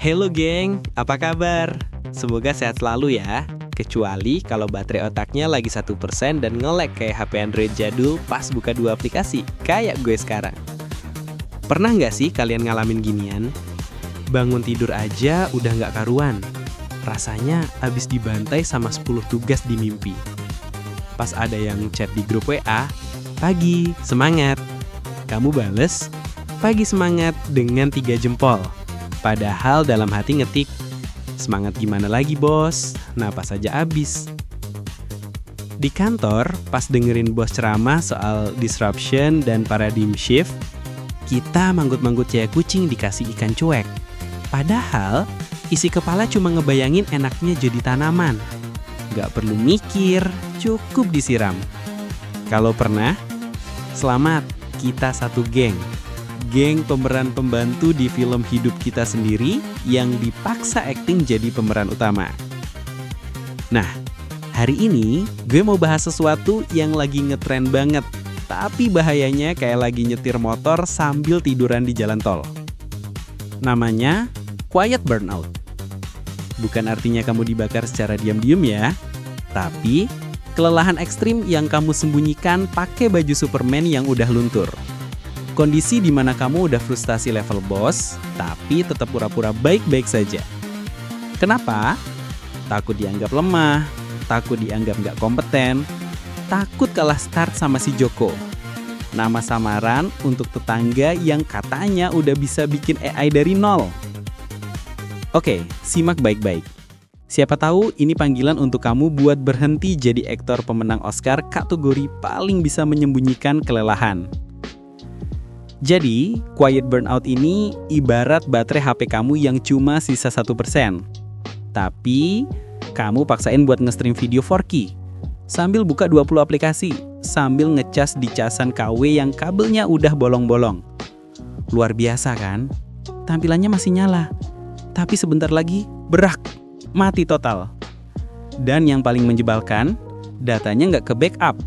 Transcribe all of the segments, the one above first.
Halo geng, apa kabar? Semoga sehat selalu ya. Kecuali kalau baterai otaknya lagi 1% dan nge-lag kayak HP Android jadul pas buka 2 aplikasi, kayak gue sekarang. Pernah nggak sih kalian ngalamin ginian? Bangun tidur aja udah nggak karuan. Rasanya abis dibantai sama 10 tugas di mimpi. Pas ada yang chat di grup WA, "Pagi, semangat." Kamu bales, "Pagi semangat" dengan 3 jempol. Padahal dalam hati ngetik, "Semangat gimana lagi bos? Napas aja abis." Di kantor, pas dengerin bos ceramah soal disruption dan paradigm shift, kita manggut-manggut kayak kucing dikasih ikan cuek. Padahal, isi kepala cuma ngebayangin enaknya jadi tanaman. Gak perlu mikir, cukup disiram. Kalau pernah, selamat, kita satu geng. Geng pemeran pembantu di film hidup kita sendiri yang dipaksa akting jadi pemeran utama. Nah, hari ini gue mau bahas sesuatu yang lagi ngetren banget, tapi bahayanya kayak lagi nyetir motor sambil tiduran di jalan tol. Namanya quiet burnout. Bukan artinya kamu dibakar secara diam-diam ya, tapi kelelahan ekstrim yang kamu sembunyikan pakai baju Superman yang udah luntur. Kondisi di mana kamu udah frustasi level bos, tapi tetap pura-pura baik-baik saja. Kenapa? Takut dianggap lemah, takut dianggap nggak kompeten, takut kalah start sama si Joko. Nama samaran untuk tetangga yang katanya udah bisa bikin AI dari nol. Oke, simak baik-baik. Siapa tahu ini panggilan untuk kamu buat berhenti jadi aktor pemenang Oscar kategori paling bisa menyembunyikan kelelahan. Jadi, quiet burnout ini ibarat baterai HP kamu yang cuma sisa 1%. Tapi, kamu paksain buat nge-stream video 4K, sambil buka 20 aplikasi, sambil ngecas di casan KW yang kabelnya udah bolong-bolong. Luar biasa kan? Tampilannya masih nyala, tapi sebentar lagi, berak, mati total. Dan yang paling menjebalkan, datanya nggak ke-backup.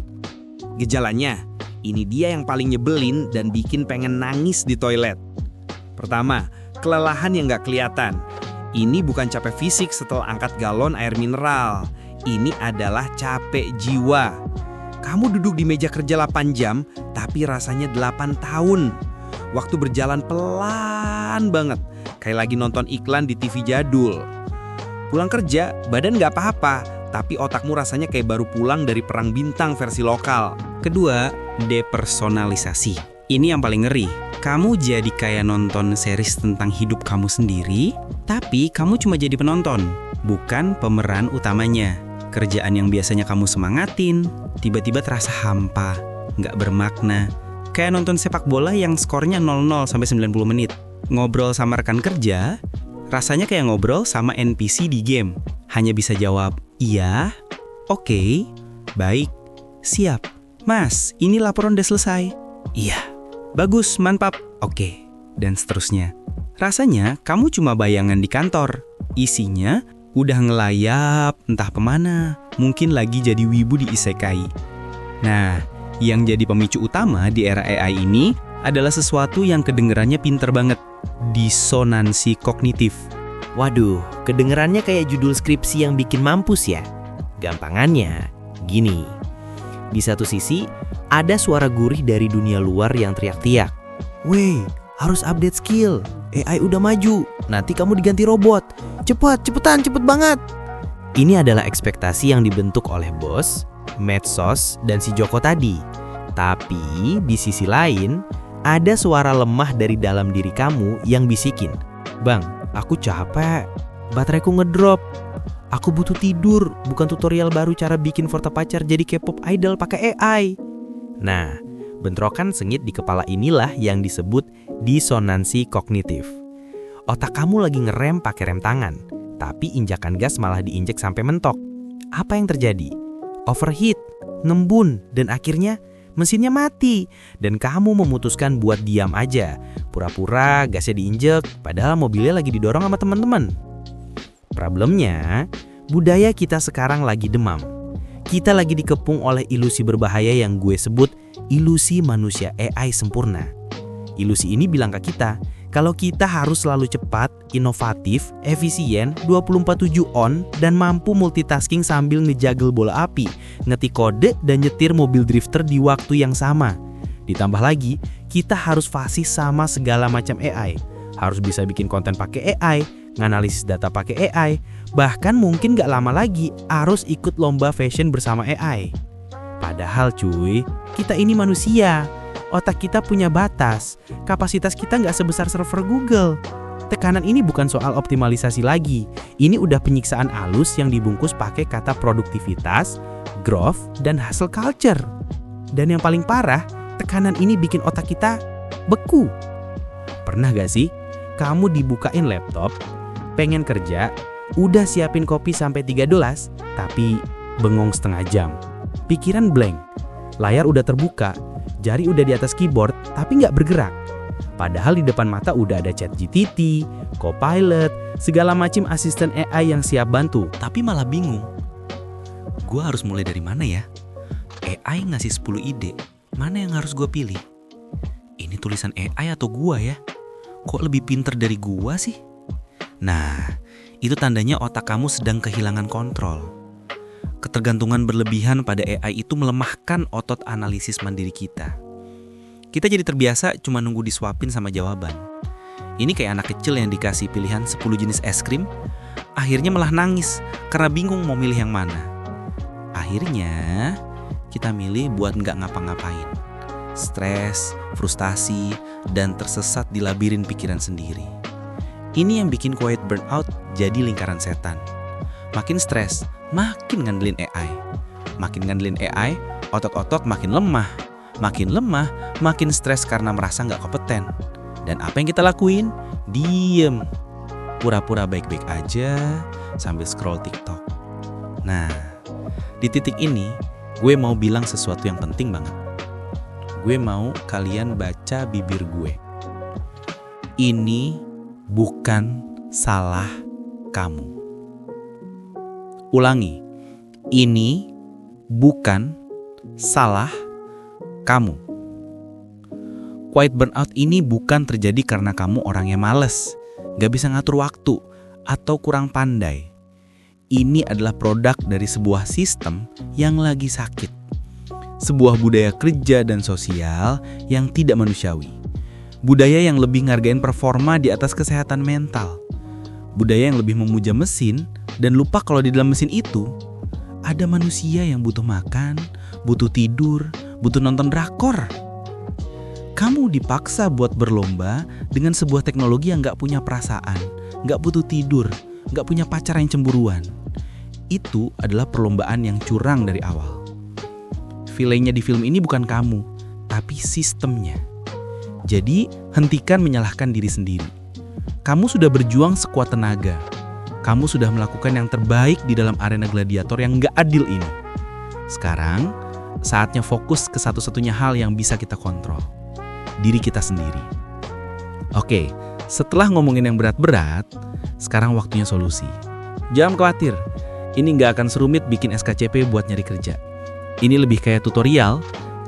Gejalanya, ini dia yang paling nyebelin dan bikin pengen nangis di toilet. Pertama, kelelahan yang nggak kelihatan. Ini bukan capek fisik setelah angkat galon air mineral. Ini adalah capek jiwa. Kamu duduk di meja kerja 8 jam, tapi rasanya 8 tahun. Waktu berjalan pelan banget, kayak lagi nonton iklan di TV jadul. Pulang kerja, badan nggak apa-apa, tapi otakmu rasanya kayak baru pulang dari perang bintang versi lokal. Kedua, depersonalisasi. Ini yang paling ngeri. Kamu jadi kayak nonton series tentang hidup kamu sendiri, tapi kamu cuma jadi penonton, bukan pemeran utamanya. Kerjaan yang biasanya kamu semangatin, tiba-tiba terasa hampa, nggak bermakna. Kayak nonton sepak bola yang skornya 0-0 sampai 90 menit. Ngobrol sama rekan kerja, rasanya kayak ngobrol sama NPC di game. Hanya bisa jawab, "Iya, oke, baik, siap. Mas, ini laporan udah selesai." "Iya, bagus, mantap, oke," dan seterusnya. Rasanya kamu cuma bayangan di kantor. Isinya udah ngelayap entah kemana. Mungkin lagi jadi wibu di isekai. Nah, yang jadi pemicu utama di era AI ini adalah sesuatu yang kedengerannya pinter banget. Disonansi kognitif. Waduh, kedengerannya kayak judul skripsi yang bikin mampus ya. Gampangannya, gini. Di satu sisi, ada suara gurih dari dunia luar yang teriak-teriak. "Weh, harus update skill. AI udah maju. Nanti kamu diganti robot. Cepetan, cepet banget." Ini adalah ekspektasi yang dibentuk oleh bos, medsos, dan si Joko tadi. Tapi, di sisi lain, ada suara lemah dari dalam diri kamu yang bisikin, "Bang, aku capek. Bateraiku ngedrop. Aku butuh tidur, bukan tutorial baru cara bikin foto pacar jadi K-pop idol pakai AI." Nah, bentrokan sengit di kepala inilah yang disebut disonansi kognitif. Otak kamu lagi ngerem pakai rem tangan, tapi injakan gas malah diinjek sampai mentok. Apa yang terjadi? Overheat, ngembun, dan akhirnya mesinnya mati. Dan kamu memutuskan buat diam aja. Pura-pura gasnya diinjek, padahal mobilnya lagi didorong sama teman-teman. Problemnya, budaya kita sekarang lagi demam. Kita lagi dikepung oleh ilusi berbahaya yang gue sebut ilusi manusia AI sempurna. Ilusi ini bilang ke kita, Kalau kita harus selalu cepat, inovatif, efisien, 24/7 on, dan mampu multitasking sambil ngejagel bola api, ngetik kode, dan nyetir mobil drifter di waktu yang sama. Ditambah lagi, kita harus fasih sama segala macam AI. Harus bisa bikin konten pakai AI, nganalisis data pakai AI, bahkan mungkin gak lama lagi harus ikut lomba fashion bersama AI. Padahal cuy, kita ini manusia. Otak kita punya batas, kapasitas kita nggak sebesar server Google. Tekanan ini bukan soal optimalisasi lagi, ini udah penyiksaan halus yang dibungkus pakai kata produktivitas, growth, dan hustle culture. Dan yang paling parah, tekanan ini bikin otak kita beku. Pernah gak sih, kamu dibukain laptop, pengen kerja, udah siapin kopi sampai 3 gelas, tapi bengong setengah jam. Pikiran blank, layar udah terbuka, jari udah di atas keyboard, tapi nggak bergerak. Padahal di depan mata udah ada ChatGPT, Copilot, segala macam asisten AI yang siap bantu. Tapi malah bingung. Gue harus mulai dari mana ya? AI ngasih 10 ide, mana yang harus gue pilih? Ini tulisan AI atau gua ya? Kok lebih pinter dari gua sih? Nah, itu tandanya otak kamu sedang kehilangan kontrol. Ketergantungan berlebihan pada AI itu melemahkan otot analisis mandiri kita. Kita jadi terbiasa cuma nunggu disuapin sama jawaban. Ini kayak anak kecil yang dikasih pilihan 10 jenis es krim, akhirnya malah nangis karena bingung mau milih yang mana. Akhirnya kita milih buat nggak ngapa-ngapain. Stres, frustasi, dan tersesat di labirin pikiran sendiri. Ini yang bikin quiet burnout jadi lingkaran setan. Makin stres, makin ngandelin AI. Makin ngandelin AI, otot-otot makin lemah. Makin lemah, makin stres karena merasa nggak kompeten. Dan apa yang kita lakuin? Diem. Pura-pura baik-baik aja sambil scroll TikTok. Nah, di titik ini, gue mau bilang sesuatu yang penting banget. Gue mau kalian baca bibir gue. Ini bukan salah kamu. Ulangi, ini bukan salah kamu. Quiet burnout ini bukan terjadi karena kamu orangnya males, gak bisa ngatur waktu, atau kurang pandai. Ini adalah produk dari sebuah sistem yang lagi sakit. Sebuah budaya kerja dan sosial yang tidak manusiawi. Budaya yang lebih ngargain performa di atas kesehatan mental. Budaya yang lebih memuja mesin dan lupa kalau di dalam mesin itu ada manusia yang butuh makan, butuh tidur, butuh nonton drakor. Kamu dipaksa buat berlomba dengan sebuah teknologi yang gak punya perasaan, gak butuh tidur, gak punya pacar yang cemburuan. Itu adalah perlombaan yang curang dari awal. Villainnya di film ini bukan kamu, tapi sistemnya. Jadi, hentikan menyalahkan diri sendiri. Kamu sudah berjuang sekuat tenaga. Kamu sudah melakukan yang terbaik di dalam arena gladiator yang gak adil ini. Sekarang, saatnya fokus ke satu-satunya hal yang bisa kita kontrol. Diri kita sendiri. Oke, setelah ngomongin yang berat-berat, sekarang waktunya solusi. Jangan khawatir, ini gak akan serumit bikin SKCP buat nyari kerja. Ini lebih kayak tutorial,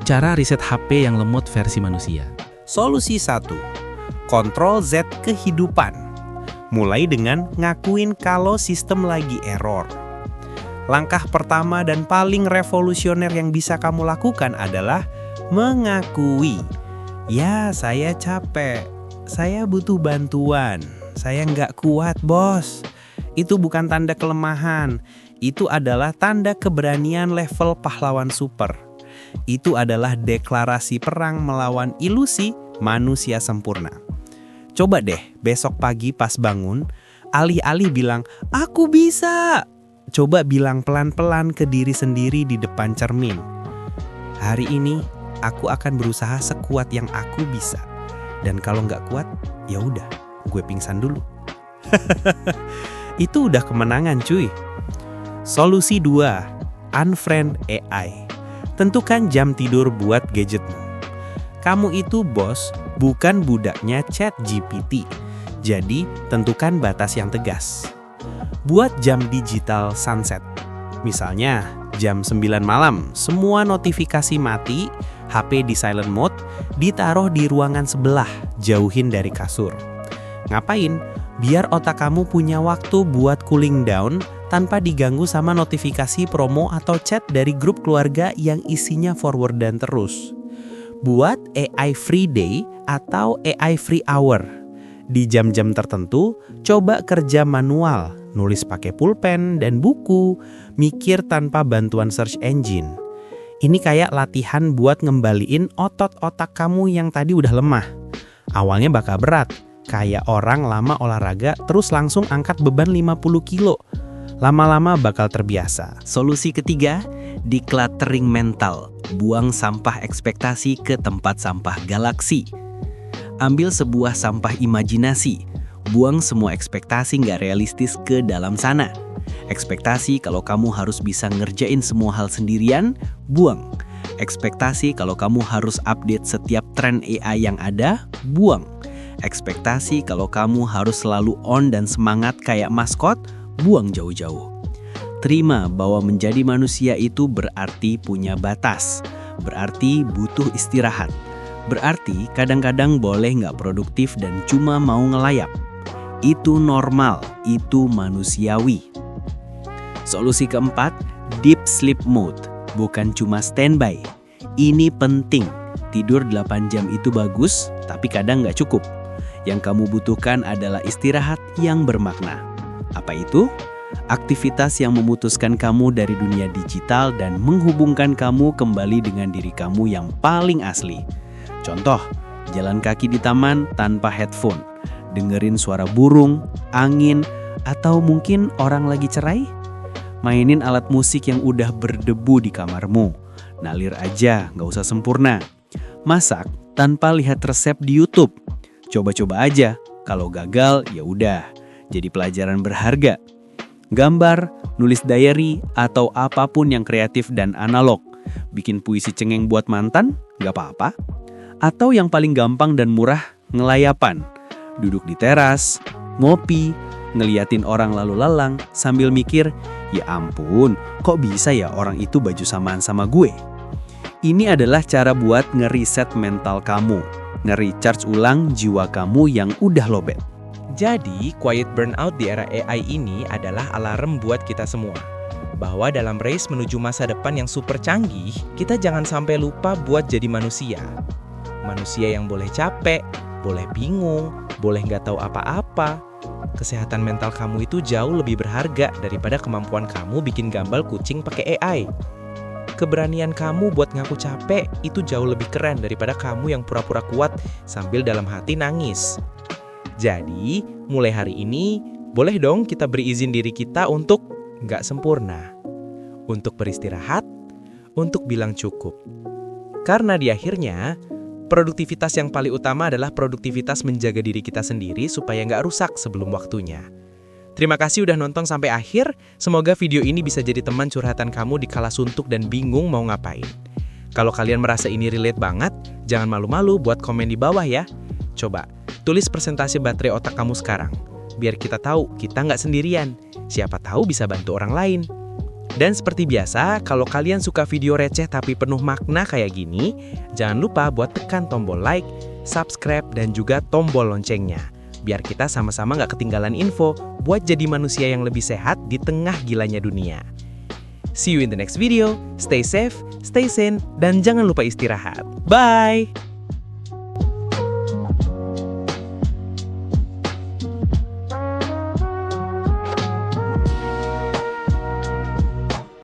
cara riset HP yang lemot versi manusia. Solusi 1. Kontrol Z kehidupan. Mulai dengan ngakuin kalau sistem lagi error. Langkah pertama dan paling revolusioner yang bisa kamu lakukan adalah mengakui. Ya, saya capek. Saya butuh bantuan. Saya nggak kuat, bos. Itu bukan tanda kelemahan. Itu adalah tanda keberanian level pahlawan super. Itu adalah deklarasi perang melawan ilusi manusia sempurna. Coba deh besok pagi pas bangun, alih-alih bilang, "Aku bisa." Coba bilang pelan-pelan ke diri sendiri di depan cermin. "Hari ini aku akan berusaha sekuat yang aku bisa. Dan kalau nggak kuat, ya udah, gue pingsan dulu." Itu udah kemenangan, cuy. Solusi 2, unfriend AI. Tentukan jam tidur buat gadgetmu. Kamu itu bos, bukan budaknya ChatGPT. Jadi, tentukan batas yang tegas. Buat jam digital sunset. Misalnya, jam 9 malam, semua notifikasi mati, HP di silent mode, ditaruh di ruangan sebelah, jauhin dari kasur. Ngapain? Biar otak kamu punya waktu buat cooling down tanpa diganggu sama notifikasi promo atau chat dari grup keluarga yang isinya forwardan terus. Buat AI Free Day atau AI Free Hour. Di jam-jam tertentu, coba kerja manual, nulis pakai pulpen dan buku, mikir tanpa bantuan search engine. Ini kayak latihan buat ngembaliin otot otak kamu yang tadi udah lemah. Awalnya bakal berat, kayak orang lama olahraga terus langsung angkat beban 50 kilo. Lama-lama bakal terbiasa. Solusi ketiga, decluttering mental. Buang sampah ekspektasi ke tempat sampah galaksi. Ambil sebuah sampah imajinasi. Buang semua ekspektasi nggak realistis ke dalam sana. Ekspektasi kalau kamu harus bisa ngerjain semua hal sendirian, buang. Ekspektasi kalau kamu harus update setiap tren AI yang ada, buang. Ekspektasi kalau kamu harus selalu on dan semangat kayak maskot, buang jauh-jauh. Terima bahwa menjadi manusia itu berarti punya batas, berarti butuh istirahat, berarti kadang-kadang boleh nggak produktif dan cuma mau ngelayap. Itu normal, itu manusiawi. Solusi keempat, deep sleep mode, bukan cuma standby. Ini penting, tidur 8 jam itu bagus, tapi kadang nggak cukup. Yang kamu butuhkan adalah istirahat yang bermakna. Apa itu? Aktivitas yang memutuskan kamu dari dunia digital dan menghubungkan kamu kembali dengan diri kamu yang paling asli. Contoh, jalan kaki di taman tanpa headphone, dengerin suara burung, angin, atau mungkin orang lagi cerai. Mainin alat musik yang udah berdebu di kamarmu. Nalir aja, nggak usah sempurna. Masak tanpa lihat resep di YouTube. Coba-coba aja, kalau gagal ya udah, jadi pelajaran berharga. Gambar, nulis diary, atau apapun yang kreatif dan analog. Bikin puisi cengeng buat mantan, nggak apa-apa. Atau yang paling gampang dan murah, ngelayapan. Duduk di teras, ngopi, ngeliatin orang lalu lalang sambil mikir, ya ampun, kok bisa ya orang itu baju samaan sama gue? Ini adalah cara buat ngereset mental kamu, nge-recharge ulang jiwa kamu yang udah lobet. Jadi, quiet burnout di era AI ini adalah alarm buat kita semua. Bahwa dalam race menuju masa depan yang super canggih, kita jangan sampai lupa buat jadi manusia. Manusia yang boleh capek, boleh bingung, boleh nggak tahu apa-apa. Kesehatan mental kamu itu jauh lebih berharga daripada kemampuan kamu bikin gambar kucing pakai AI. Keberanian kamu buat ngaku capek itu jauh lebih keren daripada kamu yang pura-pura kuat sambil dalam hati nangis. Jadi, mulai hari ini, boleh dong kita beri izin diri kita untuk nggak sempurna. Untuk beristirahat, untuk bilang cukup. Karena di akhirnya, produktivitas yang paling utama adalah produktivitas menjaga diri kita sendiri supaya nggak rusak sebelum waktunya. Terima kasih udah nonton sampai akhir. Semoga video ini bisa jadi teman curhatan kamu di kala suntuk dan bingung mau ngapain. Kalau kalian merasa ini relate banget, jangan malu-malu buat komen di bawah ya. Coba, tulis persentase baterai otak kamu sekarang. Biar kita tahu kita nggak sendirian. Siapa tahu bisa bantu orang lain. Dan seperti biasa, kalau kalian suka video receh tapi penuh makna kayak gini, jangan lupa buat tekan tombol like, subscribe, dan juga tombol loncengnya. Biar kita sama-sama nggak ketinggalan info buat jadi manusia yang lebih sehat di tengah gilanya dunia. See you in the next video. Stay safe, stay sane, dan jangan lupa istirahat. Bye!